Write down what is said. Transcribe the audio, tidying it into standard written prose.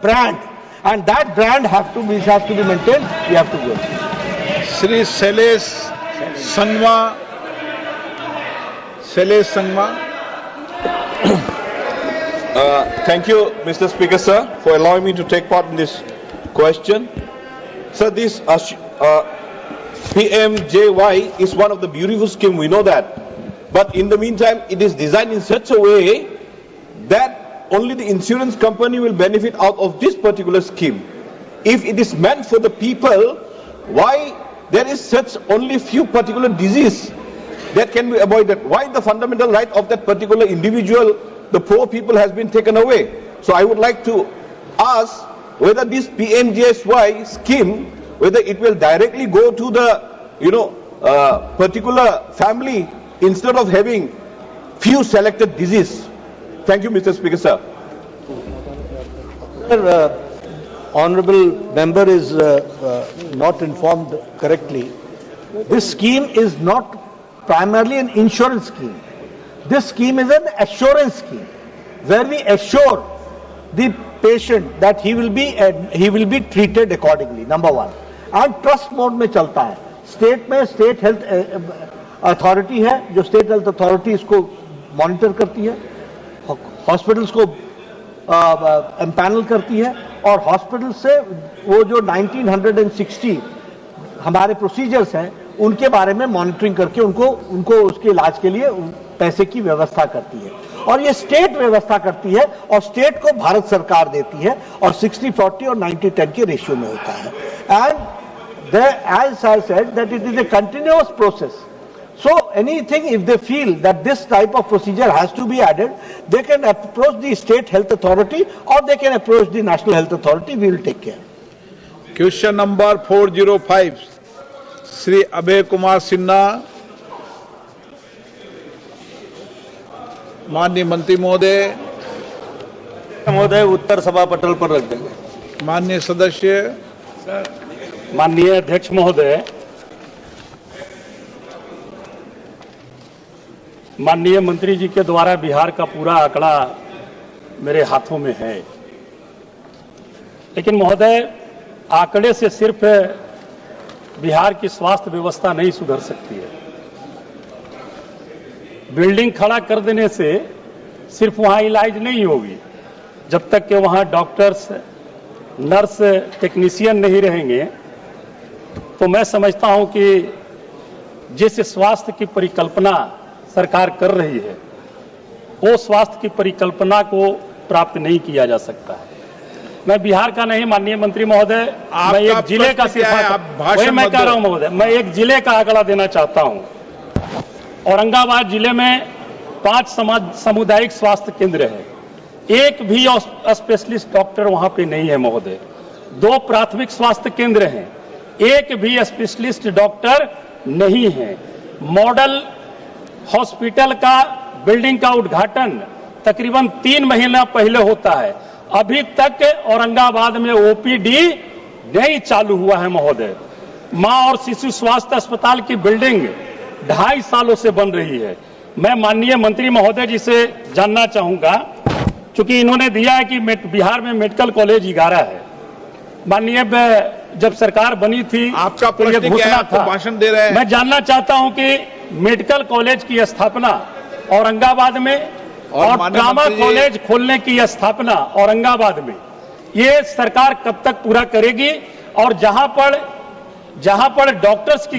brand, and that brand has to be maintained. We have to go. Shri Shailesh Sangma. Thank you, Mr. Speaker, sir, for allowing me to take part in this question. Sir, this PMJY is one of the beautiful schemes, we know that. But in the meantime, it is designed in such a way that only the insurance company will benefit out of this particular scheme. If it is meant for the people, why there is such only few particular disease that can be avoided? Why the fundamental right of that particular individual, the poor people, has been taken away? So I would like to ask whether this PMJSY scheme, whether it will directly go to the, particular family instead of having few selected disease. Thank you, Mr. Speaker, sir. Honorable member is not informed correctly. This scheme is not primarily an insurance scheme. This scheme is an assurance scheme, where we assure the patient that he will be treated accordingly. Number one, and trust mode में चलता है. State में state health authority है, जो state health authority इसको monitor करती है, hospitals को एम्पैनल करती है, और हॉस्पिटल से वो जो 1960 हमारे प्रोसीजर्स हैं उनके बारे में मॉनिटरिंग करके उनको उसके इलाज के लिए पैसे की व्यवस्था करती है. और ये स्टेट व्यवस्था करती है और स्टेट को भारत सरकार देती है, और 60-40 और 90-10 के रेशियो में होता है. And as I said, that it is a continuous process. So anything, if they feel that this type of procedure has to be added, they can approach the state health authority or they can approach the national health authority. We will take care. Question number 405, Shri Abhay Kumar Sinha. माननीय मंत्री महोदय उत्तर सभा पटल पर रख देंगे. माननीय सदस्य. माननीय अध्यक्ष महोदय, माननीय मंत्री जी के द्वारा बिहार का पूरा आंकड़ा मेरे हाथों में है, लेकिन महोदय आंकड़े से सिर्फ बिहार की स्वास्थ्य व्यवस्था नहीं सुधर सकती है. बिल्डिंग खड़ा कर देने से सिर्फ वहां इलाज नहीं होगी. जब तक कि वहां डॉक्टर्स, नर्स, टेक्नीशियन नहीं रहेंगे, तो मैं समझता हूं कि जिस स्वास्थ्य की परिकल्पना सरकार कर रही है, वो स्वास्थ्य की परिकल्पना को प्राप्त नहीं किया जा सकता है. मैं बिहार का नहीं, माननीय मंत्री महोदय, मैं एक जिले का वही मैं कह रहा हूं महोदय, मैं एक जिले का आंकड़ा देना चाहता हूं. औरंगाबाद जिले में 5 सामुदायिक स्वास्थ्य केंद्र है. एक भी स्पेशलिस्ट डॉक्टर वहां पे नहीं है महोदय. 2 प्राथमिक स्वास्थ्य केंद्र हैं, एक भी स्पेशलिस्ट डॉक्टर नहीं है. मॉडल हॉस्पिटल का बिल्डिंग का उद्घाटन तकरीबन 3 महीना पहले होता है. अभी तक औरंगाबाद में ओपीडी नहीं चालू हुआ है महोदय. मां और शिशु स्वास्थ्य अस्पताल की बिल्डिंग 2.5 सालों से बन रही है. मैं माननीय मंत्री महोदय जी से जानना चाहूंगा, क्योंकि इन्होंने दिया है कि बिहार में मेडिकल कॉलेज 11 है. माननीय, जब सरकार बनी थी आपका तो ये घोषणा था. भाषण दे रहे हैं. मैं जानना चाहता हूं कि मेडिकल कॉलेज की स्थापना औरंगाबाद में और ट्रामा कॉलेज खोलने की स्थापना औरंगाबाद में, ये सरकार कब तक पूरा करेगी? और जहां पर डॉक्टर्स की